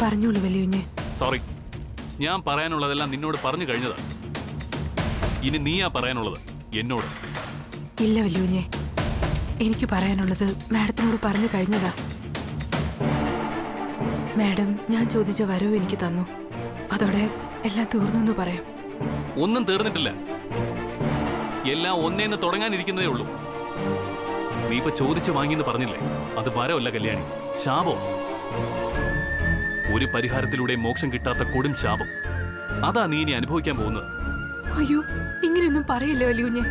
പറഞ്ഞോളൂ വലിയുഞ്ഞെ. സോറി, ഞാൻ പറയാനുള്ളതെല്ലാം നിന്നോട് പറഞ്ഞു കഴിഞ്ഞതാ. ഇനി നീയാ പറയാനുള്ളത് എന്നോട്. ഇല്ല വലിയുഞ്ഞെ, എനിക്ക് പറയാനുള്ളത് മാഡത്തിനോട് പറഞ്ഞു കഴിഞ്ഞതാ. മാഡം ഞാൻ ചോദിച്ച വരവ് എനിക്ക് തന്നു. അതോടെ എല്ലാം തീർന്നു പറയാം. ഒന്നും തീർന്നിട്ടില്ല, എല്ലാം ഒന്നേന്ന് തുടങ്ങാനിരിക്കുന്നതേ ഉള്ളൂ. നീ ഇപ്പൊ ചോദിച്ചു വാങ്ങിന്ന് പറഞ്ഞില്ലേ, അത് വരവല്ല കല്യാണി, ശാപം. ഒരു പരിഹാരത്തിലൂടെ മോക്ഷം കിട്ടാത്ത കൊടും ശാപം. അതാ നീ ഇനി അനുഭവിക്കാൻ പോകുന്നത്. അയ്യോ, ഇങ്ങനെയൊന്നും പറയില്ല വലിയുഞ്ഞെ.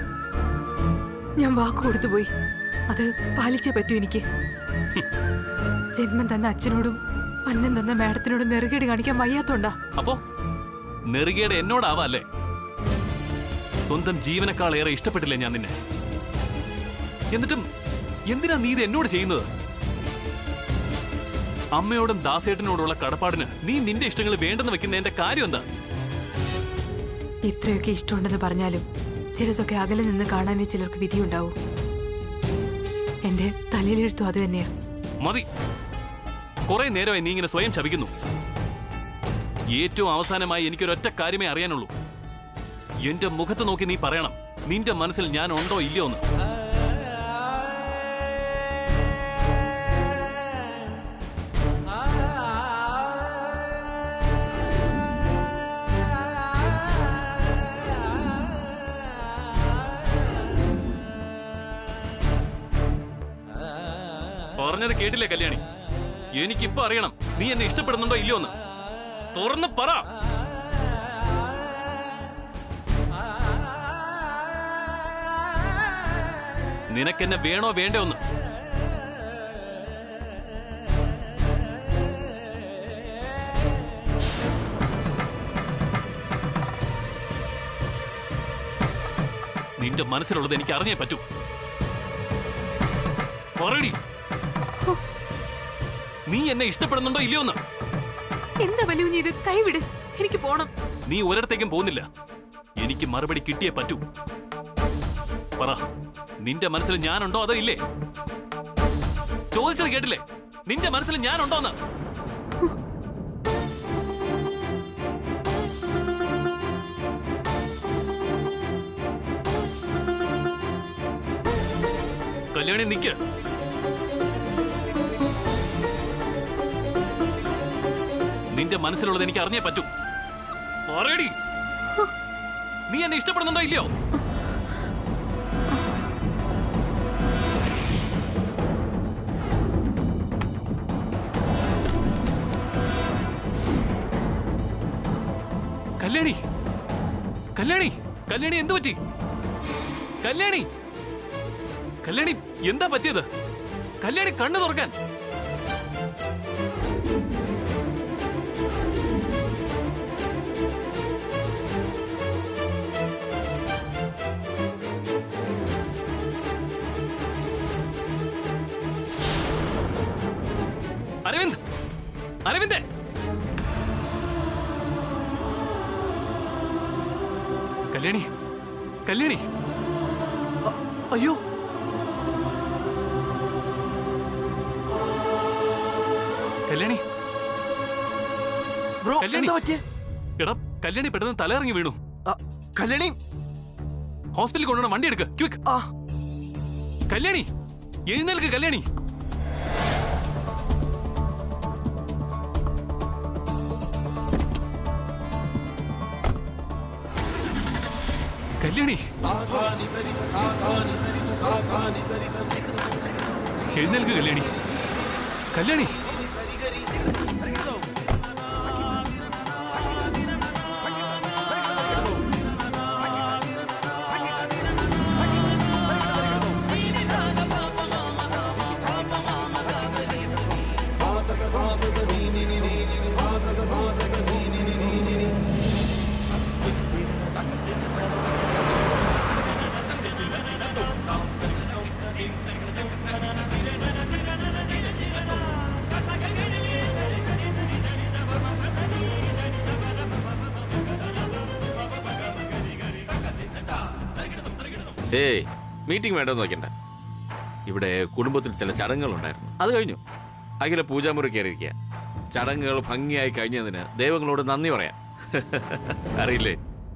ഞാൻ വാക്ക് കൊടുത്തുപോയി, അത് പാലിച്ചേ പറ്റൂ എനിക്ക്. ജന്മം തന്ന അച്ഛനോടും അന്നം തന്ന മാഡത്തിനോടും നെറുകേട് കാണിക്കാൻ വയ്യാത്തോണ്ടാ. അപ്പോ നെറുകേട് എന്നോടാവാ അല്ലേ? സ്വന്തം ജീവനേക്കാൾ ഏറെ ഇഷ്ടപ്പെട്ടില്ലേ ഞാൻ നിന്നെ? എന്നിട്ടും എന്തിനാ നീ ഇത് എന്നോട് ചെയ്യുന്നത്? അമ്മയോടും ദാസേട്ടനോടുള്ള കടപ്പാടിന് നീ നിന്റെ ഇഷ്ടങ്ങൾ വേണ്ടെന്ന് വെക്കുന്നതിന്റെ കാര്യം എന്താ? ഇത്രയൊക്കെ ഇഷ്ടമുണ്ടെന്ന് പറഞ്ഞാലും ചിലതൊക്കെ അകലെ നിന്ന് കാണാനേ ചിലർക്ക് വിധിയുണ്ടാവും. എന്റെ തലയിലെഴുത്തും അത് തന്നെയാ. മതി, കുറെ നേരമായി നീ ഇങ്ങനെ സ്വയം ശപിക്കുന്നു. ഏറ്റവും അവസാനമായി എനിക്കൊരൊറ്റ കാര്യമേ അറിയാനുള്ളൂ. എന്റെ മുഖത്ത് നോക്കി നീ പറയണം, നിന്റെ മനസ്സിൽ ഞാൻ ഉണ്ടോ ഇല്ലയോ എന്ന്. പറഞ്ഞത് കേട്ടില്ലേ കല്യാണി? എനിക്കിപ്പോ അറിയണം നീ എന്നെ ഇഷ്ടപ്പെടുന്നുണ്ടോ ഇല്ലയോ എന്ന്. തുറന്ന് പറ. നിനക്കെന്നെ വേണോ വേണ്ടോ ഒന്ന്? നിന്റെ മനസ്സിലുള്ളത് എനിക്ക് അറിഞ്ഞേ പറ്റൂ. പറയടി, നീ എന്നെ ഇഷ്ടപ്പെടുന്നുണ്ടോ ഇല്ലയോ എന്ന്. എന്താ വലിയ ഇത്? കൈവിട്, എനിക്ക് പോണം. നീ ഒരിടത്തേക്കും പോകുന്നില്ല, എനിക്ക് മറുപടി കിട്ടിയേ പറ്റൂ. പറ, നിന്റെ മനസ്സിൽ ഞാനുണ്ടോ അതോ ഇല്ലേ? ചോദിച്ചത് കേട്ടില്ലേ? നിന്റെ മനസ്സിൽ ഞാനുണ്ടോന്ന്. കല്യാണി നിക്ക്. നിന്റെ മനസ്സിലുള്ളത് എനിക്ക് അറിഞ്ഞേ പറ്റൂ. പറയടി, നീ എന്നെ ഇഷ്ടപ്പെടുന്നുണ്ടോ ഇല്ലയോ? കല്യാണി, കല്യാണി, കല്യാണി എന്തു പറ്റി? കല്യാണി, കല്യാണി എന്താ പറ്റിയത്? കല്യാണി കണ്ണു തുറക്കാൻ. അരവിന്ദ്, അരവിന്ദ്, കല്യാണി, കല്യാണി. അയ്യോ, കല്യാണി, ബ്രോ, എന്താ പറ്റിയെ? എടാ, കല്യാണി പെട്ടെന്ന് തലയിറങ്ങി വീണു. കല്യാണി, ഹോസ്പിറ്റലിൽ കൊണ്ടുവന്ന വണ്ടി എടുക്ക, ക്വിക്ക്. കല്യാണി, എഴുന്നേൽക്ക് കല്യാണി. കല്യാണി, എഴുന്നേൽക്ക് കല്യാണി. കല്യാണി, ഏയ്, മീറ്റിംഗ് വേണ്ടെന്ന് നോക്കണ്ട. ഇവിടെ കുടുംബത്തിൽ ചില ചടങ്ങുകളുണ്ടായിരുന്നു, അത് കഴിഞ്ഞു. അഖില പൂജാമുറി കയറിയിരിക്കുക. ചടങ്ങുകൾ ഭംഗിയായി കഴിഞ്ഞതിന് ദൈവങ്ങളോട് നന്ദി പറയാം. അറിയില്ലേ,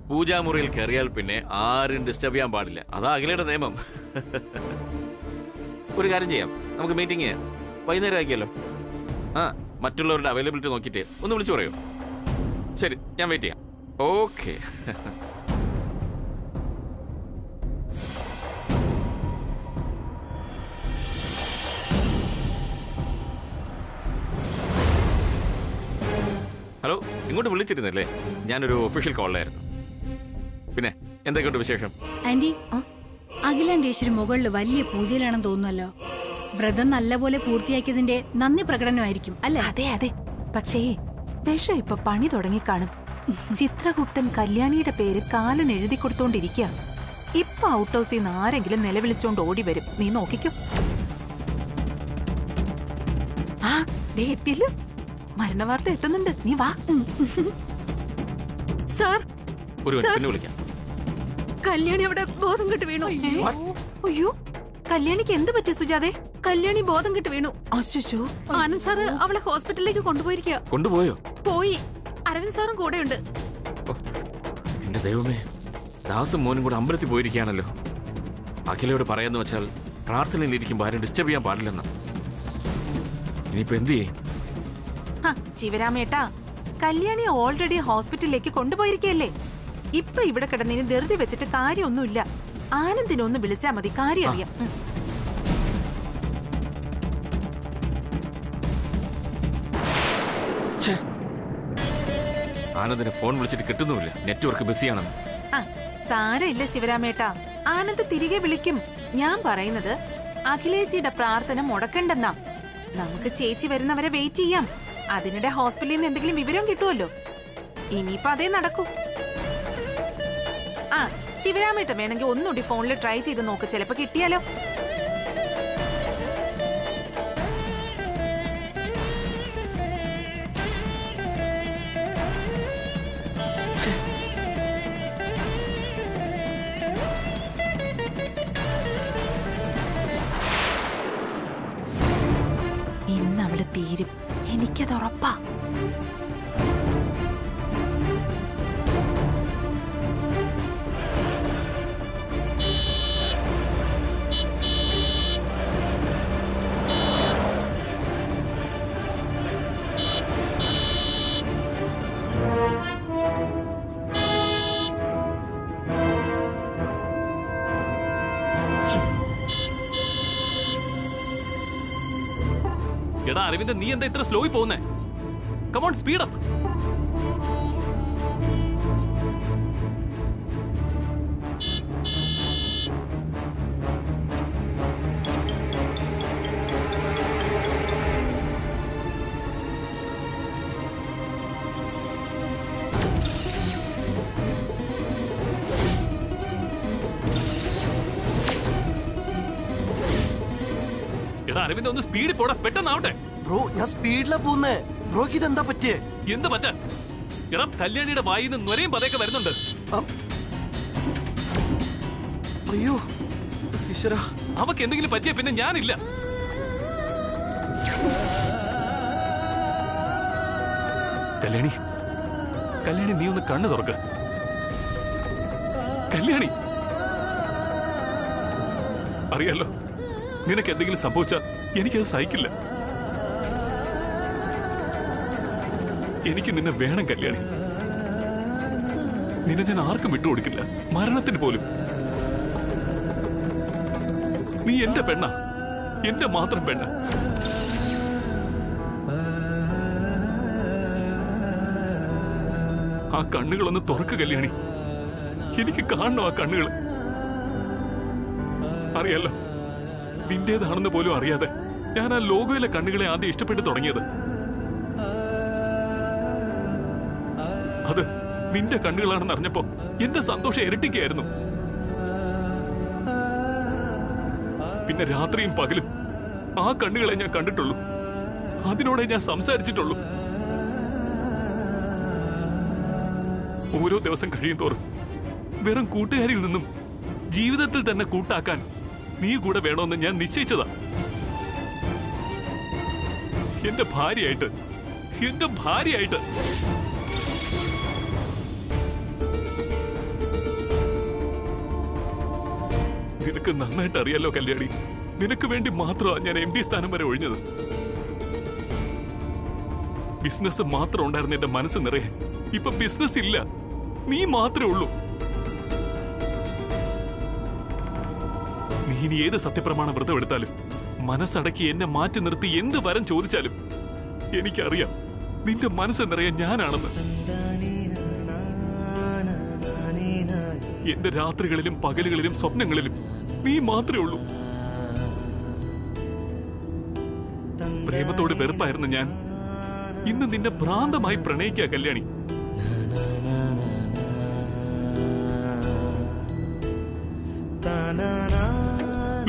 പൂജാമുറിയിൽ കയറിയാൽ പിന്നെ ആരും ഡിസ്റ്റർബ് ചെയ്യാൻ പാടില്ല. അതാ അഖിലയുടെ നിയമം. ഒരു കാര്യം ചെയ്യാം, നമുക്ക് മീറ്റിംഗ് വൈകുന്നേരം ആക്കിയല്ലോ. മറ്റുള്ളവരുടെ അവൈലബിലിറ്റി നോക്കിയിട്ട് ഒന്ന് വിളിച്ചു പറയോ? ശരി, ഞാൻ വെയിറ്റ് ചെയ്യാം. ഓക്കെ. ഹലോ, ഇങ്ങോട്ട് വിളിച്ചിരുന്നല്ലേ? ഞാനൊരു ഒഫീഷ്യൽ കോളിലായിരുന്നു. പിന്നെ എന്തൊക്കെയുണ്ട് വിശേഷം? ആന്റി, അഖിലാണ്ടേശ്വരി മുകളിൽ വലിയ പൂജയിലാണെന്ന് തോന്നുന്നല്ലോ. വ്രതം നല്ലപോലെ പൂർത്തിയാക്കിയതിന്റെ നന്ദി പ്രകടനമായിരിക്കും അല്ലേ? അതെ അതെ. പക്ഷേ വിഷം ഇപ്പൊ പണി തുടങ്ങിക്കാണും. ചിത്രഗുപ്തൻ കല്യാണിയുടെ പേര് കാലൻ എഴുതി കൊടുത്തോണ്ടിരിക്കുക. ഇപ്പൊ ഔട്ട് ഹൗസിൽ നിന്ന് ആരെങ്കിലും നിലവിളിച്ചോണ്ട് ഓടി വരും. നീ നോക്കിക്കോ. ആ ദേ എത്തിയല്ലോ. മരണവാർത്ത എത്തുന്നുണ്ട്. നീ വാ. സാർ, ഒരു സാർ, പിന്നെ വിളിക്കാം. കല്യാണി അവിടെ ബോധം കെട്ട് വീണു. അയ്യോ, കല്യാണിക്ക് എന്ത് പറ്റി സുജാതെ? കല്യാണി ബോധം കെട്ട് വീണു. അശ്ശോ, ആനന്ദ് സാറ് അവളെ ഹോസ്പിറ്റലിലേക്ക് കൊണ്ടുപോയിരിക്കുക. കൊണ്ടുപോയോ? പോയി. അരവിന്ദ് സാറും കൂടെയുണ്ട്. എന്റെ ദൈവമേ, ദാസും മോനും കൂടെ അമ്പലത്തിൽ പോയിരിക്കുകയാണല്ലോ. അഖിലയോട് പറയാന്ന് വെച്ചാൽ പ്രാർത്ഥനയിലിരിക്കുമ്പോൾ ആരും ഡിസ്റ്റർബ് ചെയ്യാൻ പാടില്ലെന്ന്. ഇനിയിപ്പോ എന്ത് ചെയ്യും? ശിവരാമേട്ടാ, കല്യാണി ഓൾറെഡി ഹോസ്പിറ്റലിലേക്ക് കൊണ്ടുപോയിരിക്കല്ലേ. ഇപ്പൊ ഇവിടെ കിടന്നതിന് ധൃതി വെച്ചിട്ട് കാര്യമൊന്നുമില്ല. ആനന്ദിനൊന്ന് വിളിച്ചാ മതി, കാര്യം അറിയാം. ആനന്ദിനെ ഫോൺ വിളിച്ചിട്ട് കിട്ടുന്നുമില്ല, നെറ്റ്വർക്ക് ബിസിയാണെന്ന്. സാരമില്ല ശിവരാമേട്ടാ, ആനന്ദ് തിരികെ വിളിക്കും. ഞാൻ പറയുന്നത് അഖിലേച്ചിയുടെ പ്രാർത്ഥന മുടക്കണ്ടെന്നാ. നമുക്ക് ചേച്ചി വരുന്നവരെ വെയിറ്റ് ചെയ്യാം. അതിനിടെ ഹോസ്പിറ്റലിൽ നിന്ന് എന്തെങ്കിലും വിവരം കിട്ടുമല്ലോ. ഇനിയിപ്പോ അതേ നടക്കൂ. ശിവരാമേട്ട വേണമെങ്കിൽ ഒന്നുകൂടി ഫോണിൽ ട്രൈ ചെയ്ത് നോക്ക്, ചിലപ്പോ കിട്ടിയാലോ. ഇന്ന് അവള് തീരും, എനിക്കത് ഉറപ്പാ. എടാ അരവിന്ദ്, നീ എന്താ ഇത്ര സ്ലോയി പോകുന്നേ? Come on, speed up. എടാ അരവിന്ദ്, ഒന്ന് സ്പീഡിൽ പോടാ, പെട്ടെന്നാവട്ടെ. ബ്രോ, ഞാൻ സ്പീഡിലാ പോകുന്നേ. ബ്രോക്ക് ഇതെന്താ പറ്റിയേ? എന്ത് പറ്റാൻ? എടാ, കല്യാണിയുടെ വായിൽ നിന്ന് നൊരയും പതയൊക്കെ വരുന്നുണ്ട്. അയ്യോ ഈശ്വരാ, അവക്ക് എന്തെങ്കിലും പറ്റിയ പിന്നെ ഞാനില്ല. കല്യാണി, കല്യാണി, നീ ഒന്ന് കണ്ണു തുറക്ക്. കല്യാണി, അറിയാലോ, നിനക്ക് എന്തെങ്കിലും സംഭവിച്ചാൽ എനിക്കത് സഹിക്കില്ല. എനിക്ക് നിന്നെ വേണം കല്യാണി. നിന്നെ ഞാൻ ആർക്കും വിട്ടുകൊടുക്കില്ല, മരണത്തിന് പോലും. നീ എന്റെ പെണ്ണ, എന്റെ മാത്രം പെണ്ണ. ആ കണ്ണുകളൊന്ന് തുറക്ക് കല്യാണി. എനിക്ക് കാണണം ആ കണ്ണുകൾ. അറിയാലോ, നിന്റേതാണെന്ന് പോലും അറിയാതെ ഞാൻ ആ ലോകയിലെ കണ്ണുകളെ ആദ്യം ഇഷ്ടപ്പെട്ടു തുടങ്ങിയത്. അത് നിന്റെ കണ്ണുകളാണെന്ന് അറിഞ്ഞപ്പോ എന്റെ സന്തോഷം ഇരട്ടിക്കായിരുന്നു. പിന്നെ രാത്രിയും പകലും ആ കണ്ണുകളെ ഞാൻ കണ്ടിട്ടുള്ളൂ, അതിനോടെ ഞാൻ സംസാരിച്ചിട്ടുള്ളൂ. ഓരോ ദിവസം കഴിയും തോറും വെറും കൂട്ടുകാരിൽ നിന്നും ജീവിതത്തിൽ തന്നെ കൂട്ടാക്കാൻ നീ കൂടെ വേണമെന്ന് ഞാൻ നിശ്ചയിച്ചതാ. എന്റെ ഭാര്യയായിട്ട് എന്റെ ഭാര്യയായിട്ട്. നിനക്ക് നന്നായിട്ട് അറിയാലോ കല്യാണി, നിനക്ക് വേണ്ടി മാത്രമാണ് ഞാൻ MD സ്ഥാനം വരെ ഒഴിഞ്ഞത്. ബിസിനസ് മാത്രം ഉണ്ടായിരുന്ന എന്റെ മനസ്സ് നിറയെ ഇപ്പൊ ബിസിനസ് ഇല്ല, നീ മാത്രമേ ഉള്ളൂ. നീ ഇനി ഏത് സത്യപ്രമാണ വ്രതം എടുത്താലും മനസ്സടക്കി എന്നെ മാറ്റി നിർത്തി എന്ത് വരം ചോദിച്ചാലും എനിക്കറിയാം നിന്റെ മനസ്സ് നിറയെ ഞാനാണെന്ന്. എന്റെ രാത്രികളിലും പകലുകളിലും സ്വപ്നങ്ങളിലും നീ മാത്രമേ ഉള്ളൂ. പ്രേമത്തോട് വെറുപ്പായിരുന്ന ഞാൻ ഇന്ന് നിന്നെ ഭ്രാന്തമായി പ്രണയിക്കുക കല്യാണി.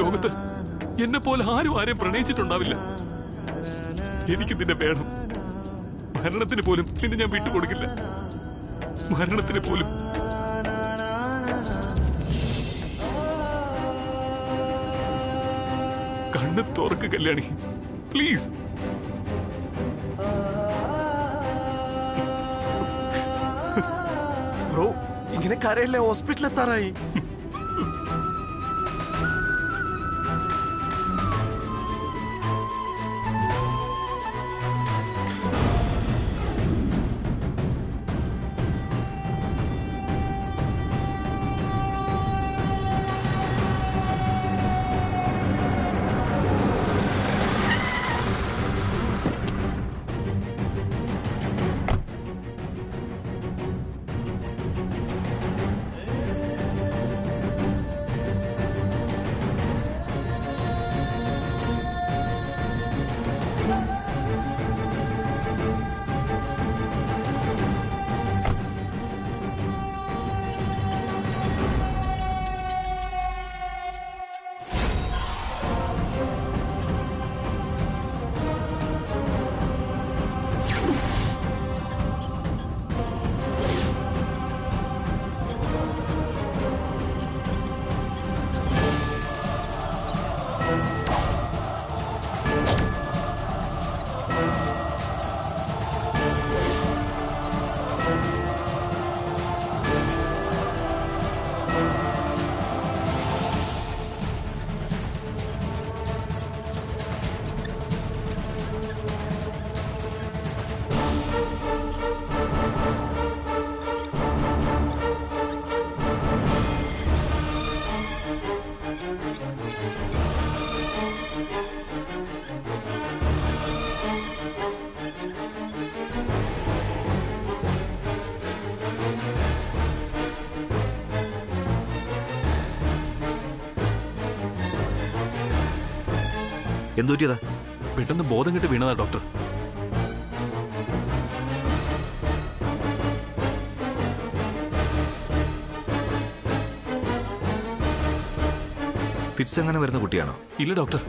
ലോകത്ത് എന്നെ പോലെ ആരെയും പ്രണയിച്ചിട്ടുണ്ടാവില്ല. എനിക്ക് നിന്നെ വേണം. മരണത്തിന് പോലും നിന്നെ ഞാൻ വിട്ടുകൊടുക്കില്ല. മരണത്തിന് പോലും. കണ്ണ് തുറക്ക് കല്യാണി, പ്ലീസ്. ബ്രോ ഇങ്ങനെ കരയല്ലേ, ഹോസ്പിറ്റലിൽ എത്താറായി. എന്തു പറ്റിയതാ? പെട്ടെന്ന് ബോധം കെട്ട് വീണതാ ഡോക്ടർ. ഫിറ്റ്സ് എങ്ങനെ വരുന്ന കുട്ടിയാണോ? ഇല്ല ഡോക്ടർ,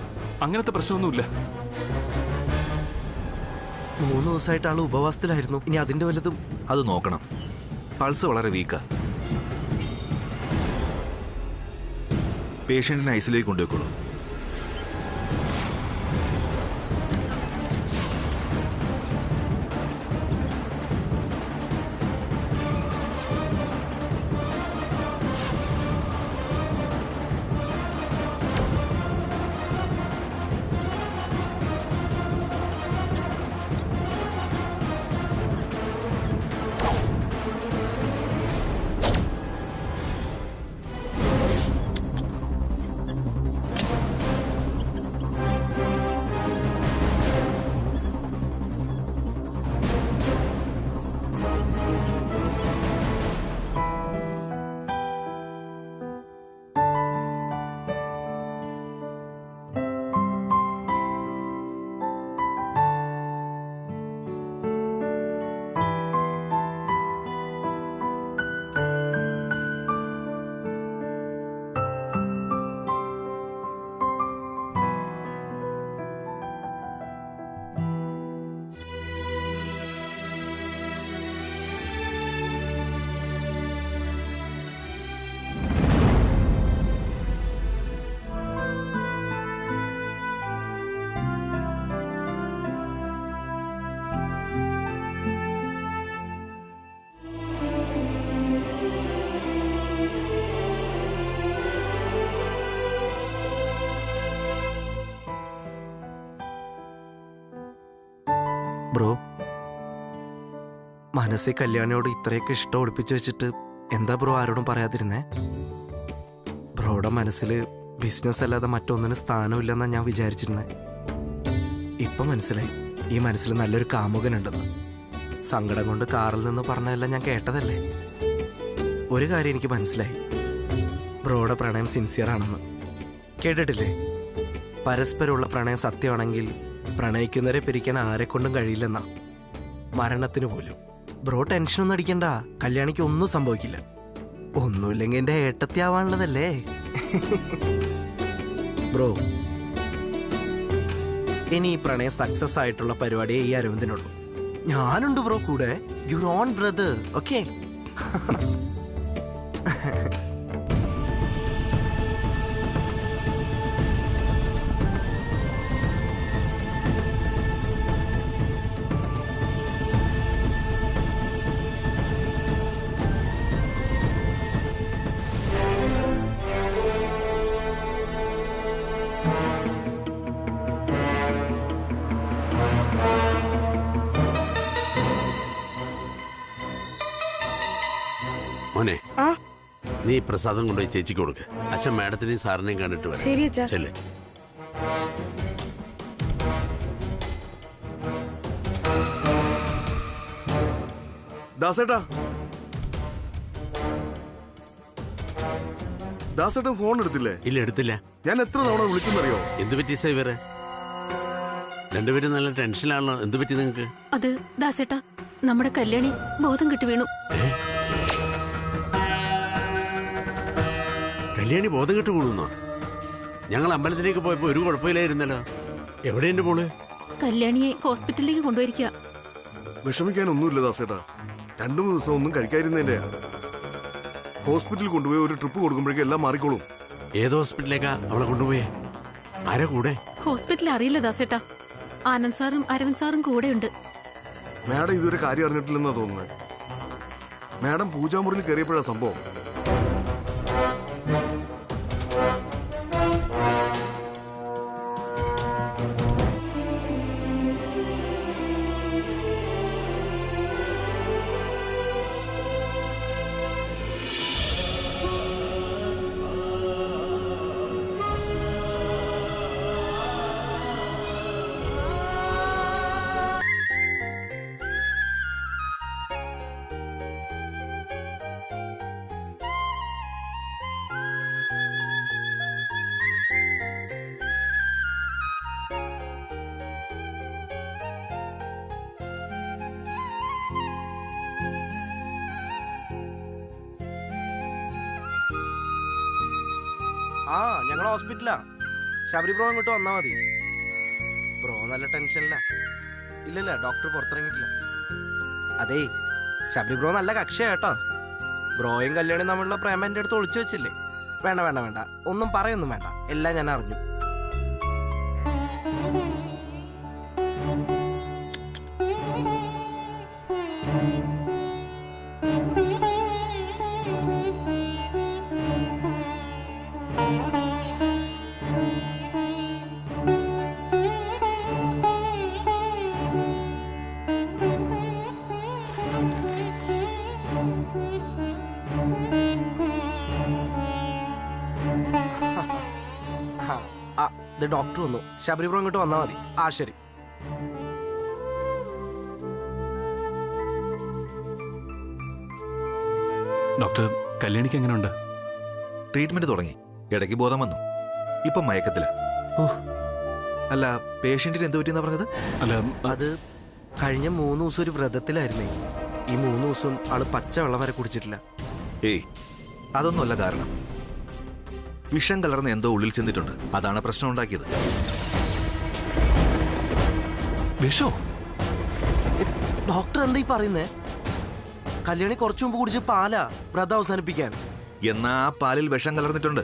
അങ്ങനത്തെ പ്രശ്നമൊന്നുമില്ല. 3 ദിവസമായിട്ട് ആള് ഉപവാസത്തിലായിരുന്നു. ഇനി അതിന്റെ വല്ലതും? അത് നോക്കണം. പൾസ് വളരെ വീക്കാ. പേഷ്യന്റിനെ ഐസിലേക്ക് കൊണ്ടുപോയിക്കോളൂ. ബ്രോ, മനസ്സിൽ കല്യാണിയോട് ഇത്രയൊക്കെ ഇഷ്ടം ഒളിപ്പിച്ചു വെച്ചിട്ട് എന്താ ബ്രോ ആരോടും പറയാതിരുന്നേ? ബ്രോയുടെ മനസ്സിൽ ബിസിനസ് അല്ലാതെ മറ്റൊന്നിനും സ്ഥാനമില്ലെന്നാ ഞാൻ വിചാരിച്ചിരുന്നേ. ഇപ്പൊ മനസ്സിലായി ഈ മനസ്സിൽ നല്ലൊരു കാമുകനുണ്ടെന്ന്. സങ്കടം കൊണ്ട് കാറിൽ നിന്ന് പറഞ്ഞതെല്ലാം ഞാൻ കേട്ടതല്ലേ. ഒരു കാര്യം എനിക്ക് മനസ്സിലായി, ബ്രോയുടെ പ്രണയം സിൻസിയർ ആണെന്ന്. കേട്ടിട്ടില്ലേ, പരസ്പരമുള്ള പ്രണയം സത്യമാണെങ്കിൽ പ്രണയിക്കുന്നവരെ പിരിക്കാൻ ആരെക്കൊണ്ടും കഴിയില്ലെന്നാ, മരണത്തിന് പോലും. ബ്രോ ടെൻഷനൊന്നും അടിക്കണ്ട, കല്യാണിക്ക് ഒന്നും സംഭവിക്കില്ല. ഒന്നുമില്ലെങ്കിൽ എന്റെ ഏട്ടത്തിയാവാനുള്ളതല്ലേ. ബ്രോ, ഇനി ഈ പ്രണയം സക്സസ് ആയിട്ടുള്ള പരിപാടിയെ ഈ അരവിന്ദിനുള്ളൂ. ഞാനുണ്ട് ബ്രോ കൂടെ, യുവർ ഓൺ ബ്രദർ. ഓക്കെ? മോനെ, നീ പ്രസാദം കൊണ്ടുപോയി ചേച്ചിക്ക് കൊടുക്ക്. അച്ഛൻ മാഡത്തിനെയും സാറിനെയും കണ്ടിട്ട് വരാം. ശരി അച്ഛാ. ചെല്ല്. ദാസേട്ടാ, ദാസേട്ടൻ ഫോൺ എടുത്തില്ലേ? ഇല്ല, എടുത്തില്ല. ഞാൻ എത്ര തവണ വിളിച്ചെന്നറിയോ? എന്ത് പറ്റി സൈവറെ? രണ്ടുപേരും നല്ല ടെൻഷനിലാണല്ലോ. എന്ത് പറ്റി നിങ്ങക്ക്? അത് ദാസേട്ടാ, നമ്മുടെ കല്യാണി ബോധം കെട്ട് വീണു. കല്യാണി ബോധം കെട്ട് കൂടുന്നോ? ഞങ്ങൾ അമ്പലത്തിലേക്ക് പോയപ്പോ ഒരു കുഴപ്പമില്ലായിരുന്നല്ലോ. എവിടെ എന്റെ മോള്? കല്യാണിയെ ഹോസ്പിറ്റലിലേക്ക് കൊണ്ടുപോയിരിക്കുക. വിഷമിക്കാനൊന്നുമില്ല ദാസേട്ടാ, 2-3 ദിവസം ഒന്നും കഴിക്കാതിരുന്നതിന്റെ. ഹോസ്പിറ്റലിൽ കൊണ്ടുപോയി ഒരു ട്രിപ്പ് കൊടുക്കുമ്പോഴേക്കും എല്ലാം മാറിക്കോളും. ഏത് ഹോസ്പിറ്റലിലേക്കാ അവളെ കൊണ്ടുപോയേ? ആരാ കൂടെ? ഹോസ്പിറ്റൽ അറിയില്ല ദാസേട്ടാ, ആനന്ദ് സാറും അരവിന്ദ് സാറും കൂടെ ഉണ്ട്. മാഡം ഇതുവരെ കാര്യം അറിഞ്ഞിട്ടില്ലെന്നാ തോന്നുന്നത്. മാഡം പൂജാമുറിയിൽ കയറിയപ്പോഴാ സംഭവം. ആ, ഞങ്ങൾ ഹോസ്പിറ്റലാ. ശബരി ബ്രോ ഇങ്ങോട്ട് വന്നാ മതി. ബ്രോ നല്ല ടെൻഷനില്ല. ഇല്ലല്ല, ഡോക്ടർ പുറത്തിറങ്ങിയിട്ടില്ല. അതേ, ശബരി ബ്രോ നല്ല കക്ഷിയാ കേട്ടോ. ബ്രോയും കല്യാണിയും തമ്മിലുള്ള പ്രേമം എൻ്റെ അടുത്ത് ഒളിച്ചു വെച്ചില്ലേ? വേണ്ട വേണ്ട വേണ്ട, ഒന്നും പറയൊന്നും വേണ്ട, എല്ലാം ഞാൻ അറിഞ്ഞു. ഡോക്ടർ വന്നു. ശബരി ബ്രോ ഇങ്ങോട്ട് വന്നാൽ മതി. ആ ശരി. ഡോക്ടർ, കല്യാണിക്ക് എങ്ങനെയുണ്ട്? ട്രീറ്റ്മെന്റ് തുടങ്ങി. ഇടയ്ക്ക് ബോധം വന്നു. ഇപ്പം മയക്കത്തില. അല്ല, പേഷ്യന്റിന് എന്ത് പറ്റിയെന്നാ പറഞ്ഞത്? അല്ല, അത് കഴിഞ്ഞ 3 ദിവസം ഒരു വ്രതത്തിലായിരുന്നേ. ഈ 3 ദിവസം ആള് പച്ചവെള്ളം വരെ കുടിച്ചിട്ടില്ല. ഏയ്, അതൊന്നുമല്ല കാരണം. വിഷം കലർന്ന് എന്തോ ഉള്ളിൽ ചെന്നിട്ടുണ്ട്. അതാണ് പ്രശ്നം ഉണ്ടാക്കിയത്. വിഷോ? ഡോക്ടർ എന്താ ഈ പറയുന്നേ? കല്യാണി കുറച്ചു മുമ്പ് കുടിച്ച് പാലാ വ്രതം അവസാനിപ്പിക്കാൻ. എന്നാ ആ പാലിൽ വിഷം കലർന്നിട്ടുണ്ട്.